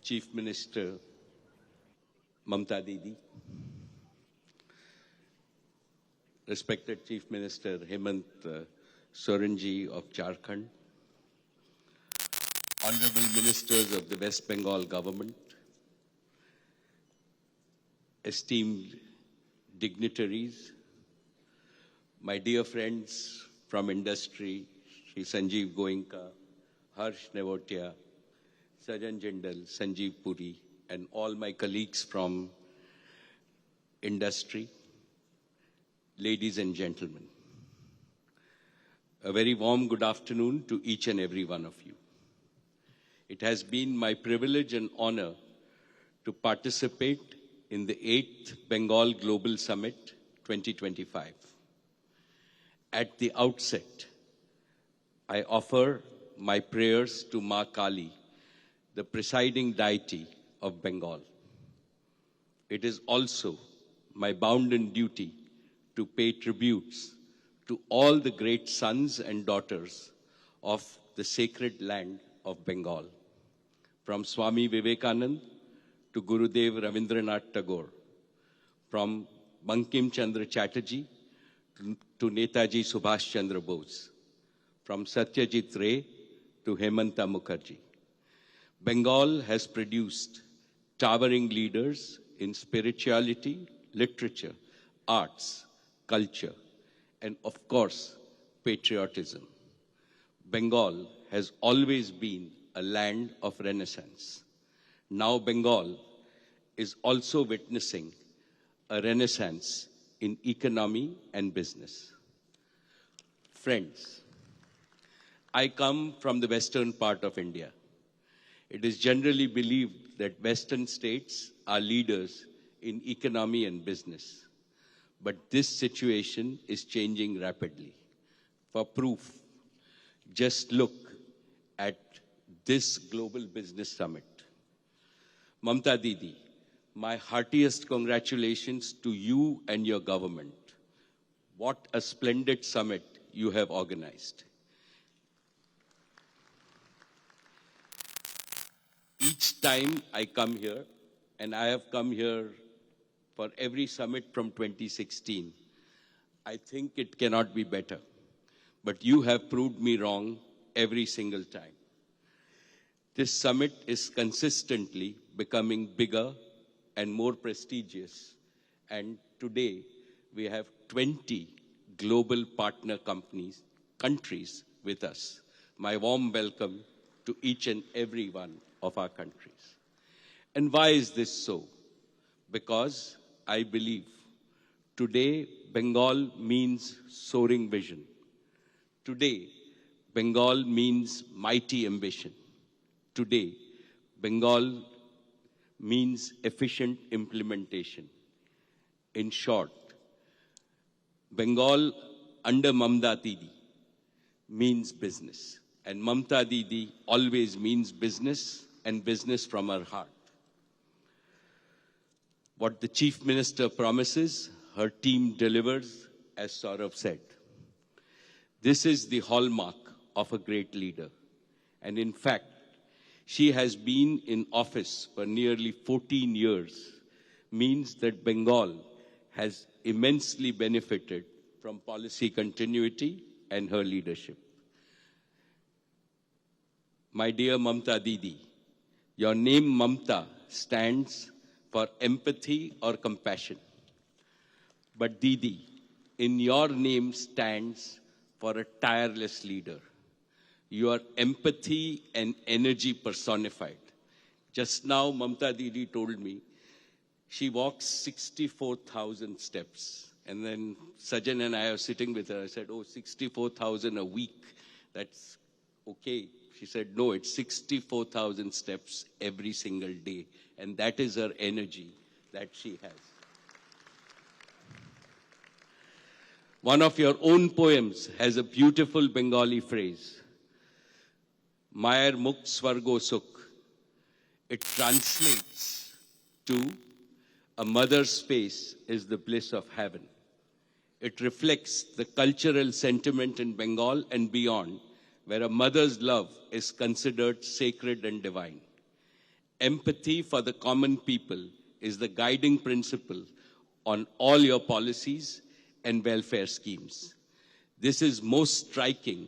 Chief Minister Mamta Didi, respected Chief Minister Hemant Soren ji of Jharkhand, honorable ministers of the West Bengal government, esteemed dignitaries, my dear friends from industry, Shri Sanjeev Goenka, Harsh Nevotia, Sajan Jindal, Sanjeev Puri, and all my colleagues from industry, ladies and gentlemen. A very warm good afternoon to each and every one of you. It has been my privilege and honor to participate in the 8th Bengal Global Summit 2025. At the outset, I offer my prayers to Ma Kali, the presiding deity of Bengal. It is also my bounden duty to pay tributes to all the great sons and daughters of the sacred land of Bengal, from Swami Vivekanand to Gurudev Ravindranath Tagore, from Bankim Chandra Chatterjee to Netaji Subhash Chandra Bose, from Satyajit Ray to Hemanta Mukherjee. Bengal has produced towering leaders in spirituality, literature, arts, culture, and of course, patriotism. Bengal has always been a land of renaissance. Now Bengal is also witnessing a renaissance in economy and business. Friends, I come from the western part of India. It is generally believed that Western states are leaders in economy and business. But this situation is changing rapidly. For proof, just look at this Global Business Summit. Mamta Didi, my heartiest congratulations to you and your government. What a splendid summit you have organized. Each time I come here, and I have come here for every summit from 2016, I think it cannot be better. But you have proved me wrong every single time. This summit is consistently becoming bigger and more prestigious. And today, we have 20 global partner countries with us. My warm welcome to each and every one of our countries. And why is this so? Because I believe today Bengal means soaring vision. Today, Bengal means mighty ambition. Today, Bengal means efficient implementation. In short, Bengal under Mamta Didi means business. And Mamta Didi always means business, and business from her heart. What the Chief Minister promises, her team delivers, as Saurav said. This is the hallmark of a great leader. And in fact, she has been in office for nearly 14 years, means that Bengal has immensely benefited from policy continuity and her leadership. My dear Mamta Didi, your name Mamta stands for empathy or compassion. But Didi, in your name stands for a tireless leader. You are empathy and energy personified. Just now, Mamta Didi told me she walks 64,000 steps. And then Sajan and I are sitting with her. I said, oh, 64,000 a week. That's okay. She said, no, it's 64,000 steps every single day. And that is her energy that she has. One of your own poems has a beautiful Bengali phrase, Mayer Mukh Swargo Sukh. It translates to a mother's face is the bliss of heaven. It reflects the cultural sentiment in Bengal and beyond, where a mother's love is considered sacred and divine. Empathy for the common people is the guiding principle on all your policies and welfare schemes. This is most striking,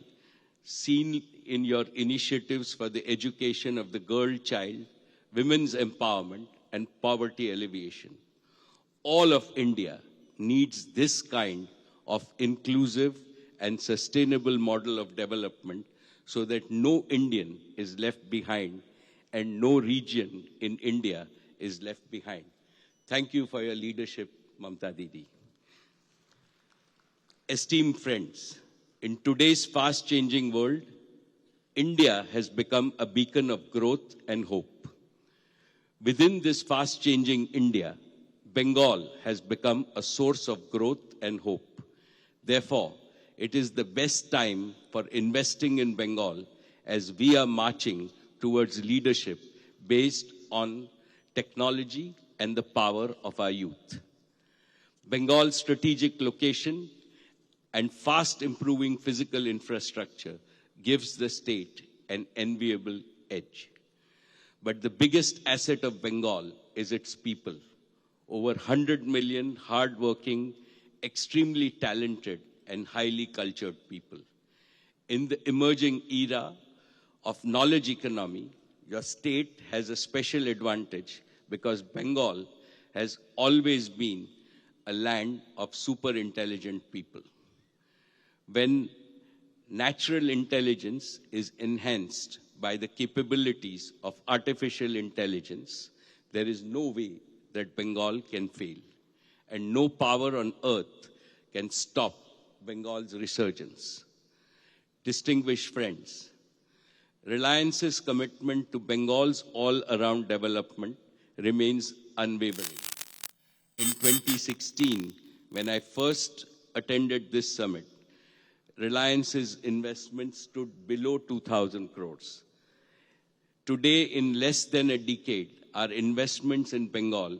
seen in your initiatives for the education of the girl child, women's empowerment, and poverty alleviation. All of India needs this kind of inclusive and sustainable model of development so that no Indian is left behind and no region in India is left behind. Thank you for your leadership, Mamta Didi. Esteemed friends, in today's fast-changing world, India has become a beacon of growth and hope. Within this fast-changing India, Bengal has become a source of growth and hope. Therefore, it is the best time for investing in Bengal as we are marching towards leadership based on technology and the power of our youth. Bengal's strategic location and fast improving physical infrastructure gives the state an enviable edge. But the biggest asset of Bengal is its people. Over 100 million hardworking, extremely talented, and highly cultured people. In the emerging era of knowledge economy, your state has a special advantage because Bengal has always been a land of super intelligent people. When natural intelligence is enhanced by the capabilities of artificial intelligence, there is no way that Bengal can fail, and no power on earth can stop Bengal's resurgence. Distinguished friends, Reliance's commitment to Bengal's all-around development remains unwavering. In 2016, when I first attended this summit, Reliance's investment stood below 2,000 crores. Today, in less than a decade, our investments in Bengal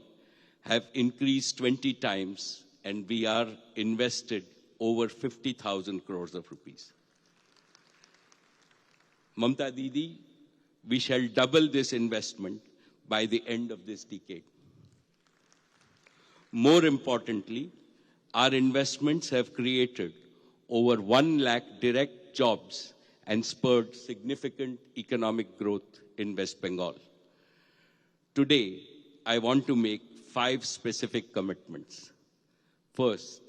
have increased 20 times, and we are invested over 50,000 crores of rupees. Mamta Didi, we shall double this investment by the end of this decade. More importantly, our investments have created over 1 lakh direct jobs and spurred significant economic growth in West Bengal. Today, I want to make 5 specific commitments. First,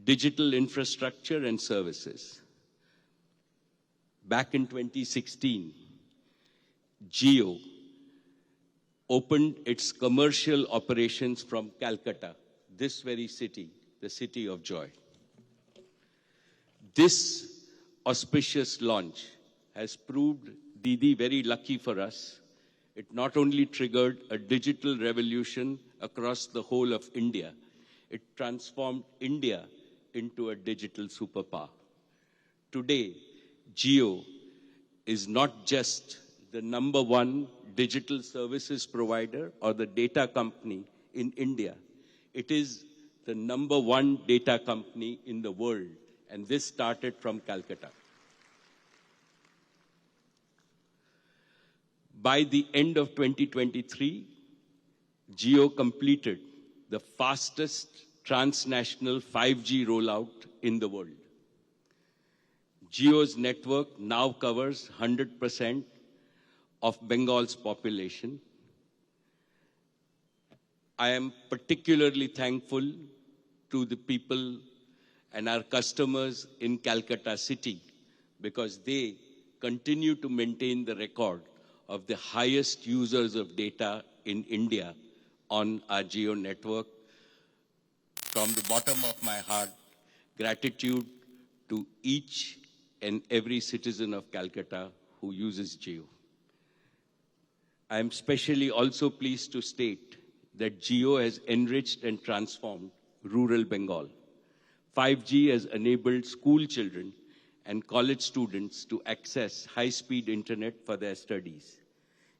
digital infrastructure and services. Back in 2016, Jio opened its commercial operations from Calcutta, this very city, the city of joy. This auspicious launch has proved Didi very lucky for us. It not only triggered a digital revolution across the whole of India, it transformed India into a digital superpower. Today, Jio is not just the #1 digital services provider or the data company in India. It is the #1 data company in the world, and this started from Calcutta. By the end of 2023, Jio completed the fastest transnational 5G rollout in the world. Jio's network now covers 100% of Bengal's population. I am particularly thankful to the people and our customers in Calcutta city because they continue to maintain the record of the highest users of data in India on our Jio network. From the bottom of my heart, gratitude to each and every citizen of Calcutta who uses Jio. I am especially also pleased to state that Jio has enriched and transformed rural Bengal. 5G has enabled school children and college students to access high-speed internet for their studies.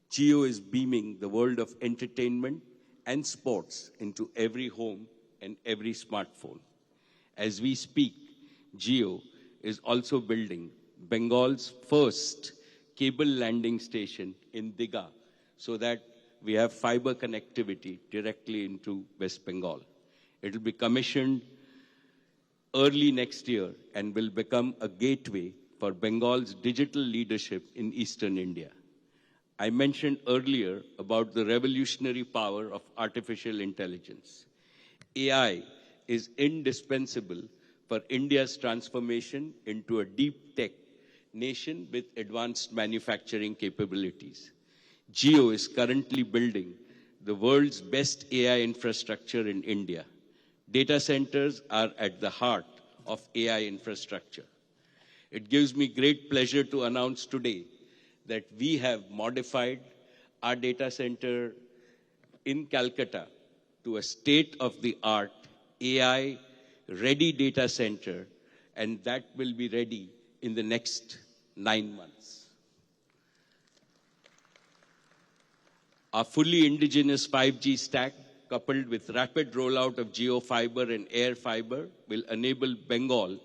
Jio is beaming the world of entertainment and sports into every home and every smartphone. As we speak, Jio is also building Bengal's first cable landing station in Digha, so that we have fiber connectivity directly into West Bengal. It will be commissioned early next year and will become a gateway for Bengal's digital leadership in eastern India. I mentioned earlier about the revolutionary power of artificial intelligence. AI is indispensable for India's transformation into a deep tech nation with advanced manufacturing capabilities. Jio is currently building the world's best AI infrastructure in India. Data centers are at the heart of AI infrastructure. It gives me great pleasure to announce today that we have modified our data center in Calcutta to a state-of-the-art AI-ready data center, and that will be ready in the next 9 months. Our fully indigenous 5G stack, coupled with rapid rollout of Jio Fiber and Air Fiber, will enable Bengal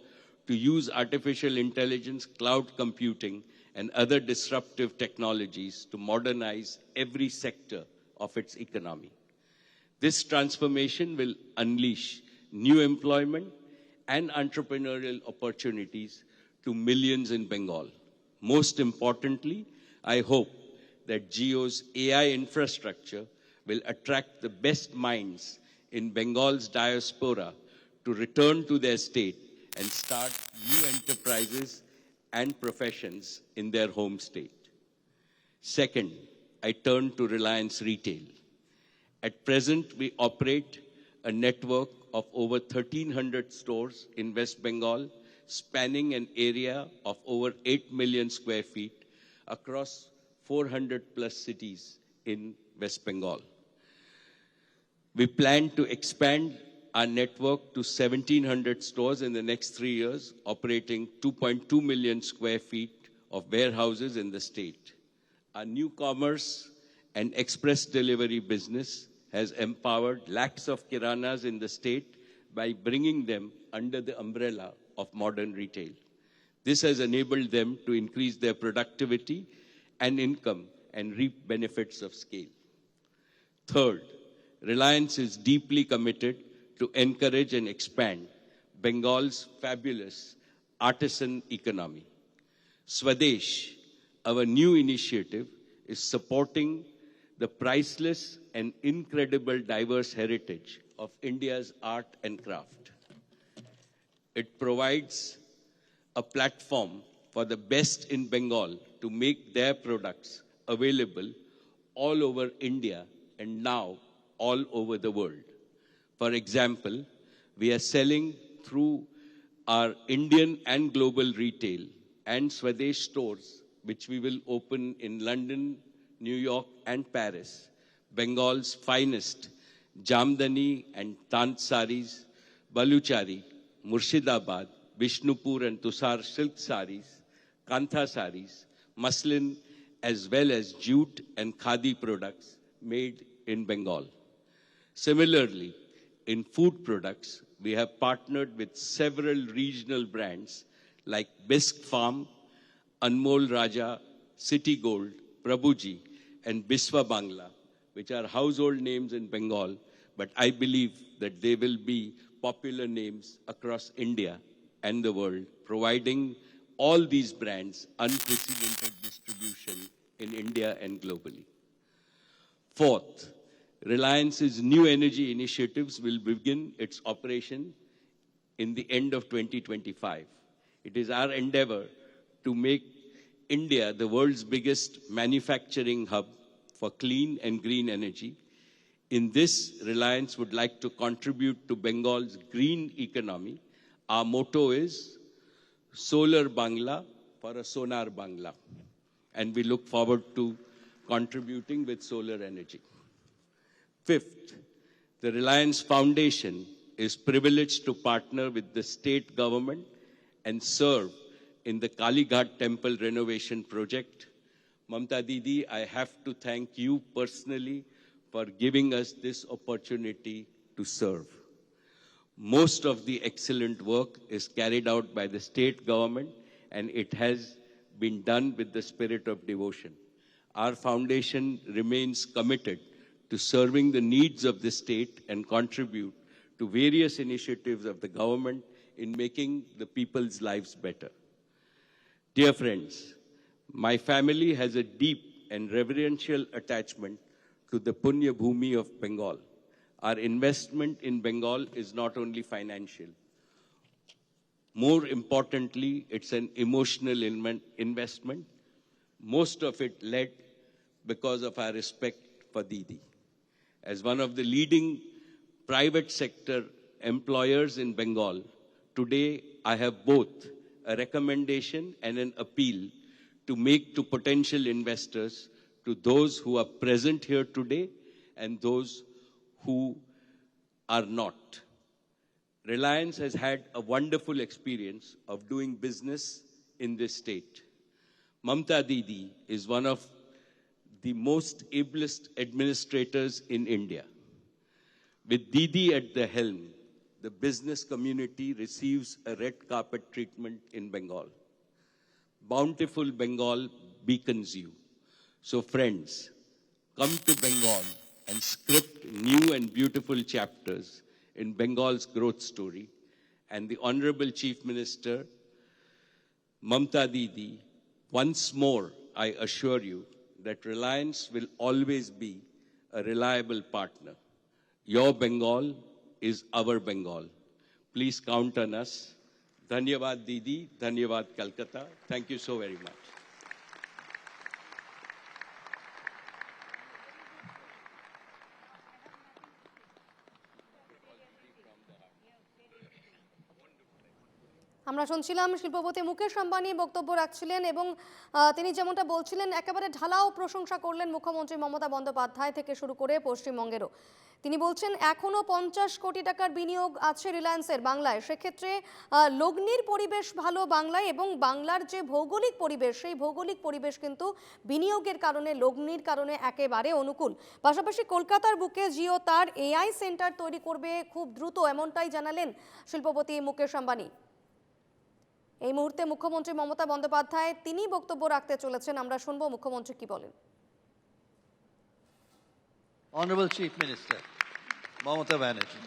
to use artificial intelligence, cloud computing, and other disruptive technologies to modernize every sector of its economy. This transformation will unleash new employment and entrepreneurial opportunities to millions in Bengal. Most importantly, I hope that Jio's AI infrastructure will attract the best minds in Bengal's diaspora to return to their state and start new enterprises and professions in their home state. Second, I turn to Reliance Retail. At present, we operate a network of over 1,300 stores in West Bengal, spanning an area of over 8 million square feet across 400 plus cities in West Bengal. We plan to expand our network to 1,700 stores in the next 3 years, operating 2.2 million square feet of warehouses in the state. Our new commerce and express delivery business has empowered lakhs of kiranas in the state by bringing them under the umbrella of modern retail. This has enabled them to increase their productivity and income and reap benefits of scale. Third, Reliance is deeply committed to encourage and expand Bengal's fabulous artisan economy. Swadesh, our new initiative, is supporting the priceless and incredible diverse heritage of India's art and craft. It provides a platform for the best in Bengal to make their products available all over India and now all over the world. For example, we are selling through our Indian and global retail and Swadesh stores, which we will open in London, New York, and Paris, Bengal's finest Jamdani and Tant saris, Baluchari, Murshidabad, Bishnupur and Tusar silk saris, Kantha saris, muslin, as well as jute and khadi products made in Bengal. Similarly, in food products, we have partnered with several regional brands like Bisque Farm, Anmol Raja, City Gold, Prabhuji, and Biswa Bangla, which are household names in Bengal, but I believe that they will be popular names across India and the world, providing all these brands unprecedented distribution in India and globally. Fourth, Reliance's new energy initiatives will begin its operation in the end of 2025. It is our endeavor to make India the world's biggest manufacturing hub for clean and green energy. In this, Reliance would like to contribute to Bengal's green economy. Our motto is Solar Bangla for a Sonar Bangla. And we look forward to contributing with solar energy. Fifth, the Reliance Foundation is privileged to partner with the state government and serve in the Kalighat Temple renovation project. Mamta Didi, I have to thank you personally for giving us this opportunity to serve. Most of the excellent work is carried out by the state government, and it has been done with the spirit of devotion. our foundation remains committed to serving the needs of the state and contribute to various initiatives of the government in making the people's lives better. Dear friends, my family has a deep and reverential attachment to the Punya Bhumi of Bengal. Our investment in Bengal is not only financial. More importantly, it's an emotional investment, most of it led because of our respect for Didi. As one of the leading private sector employers in Bengal, today I have both a recommendation and an appeal to make to potential investors, to those who are present here today and those who are not. Reliance has had a wonderful experience of doing business in this state. Mamta Didi is one of the most ablest administrators in India. With Didi at the helm, the business community receives a red carpet treatment in Bengal. Bountiful Bengal beacons you. So friends, come to Bengal and script new and beautiful chapters in Bengal's growth story. And the Honorable Chief Minister, Mamta Didi, once more, I assure you that Reliance will always be a reliable partner. Your Bengal is our Bengal. Please count on us. Dhanyavad Didi, Dhanyavad Calcutta. Thank you so very much. আমরা শুনছিলাম শিল্পপতি মুকেশ আম্বানি বক্তব্য রাখছিলেন এবং তিনি যেমনটা বলছিলেন একেবারে ঢালাও প্রশংসা করলেন মুখ্যমন্ত্রী মমতা বন্দ্যোপাধ্যায় থেকে শুরু করে পশ্চিমবঙ্গেরও। তিনি বলছেন এখনো 50 কোটি টাকার বিনিয়োগ আছে রিলায়েন্সের বাংলায়, সেক্ষেত্রে লগ্নির পরিবেশ ভালো বাংলায় এবং বাংলার যে ভৌগোলিক পরিবেশ সেই ভৌগোলিক পরিবেশ কিন্তু বিনিয়োগের কারণে লগ্নির কারণে একেবারে অনুকূল। পাশাপাশি কলকাতার বুকে জিও তার এআই সেন্টার তৈরি করবে খুব দ্রুত, এমনটাই জানালেন শিল্পপতি মুকেশ আম্বানি। এই মুহূর্তে মুখ্যমন্ত্রী মমতা বন্দ্যোপাধ্যায় তিনি বক্তব্য রাখতে চলেছেন, আমরা শুনবো মুখ্যমন্ত্রী কি বলেন। Honorable Chief Minister Mamata Banerjee.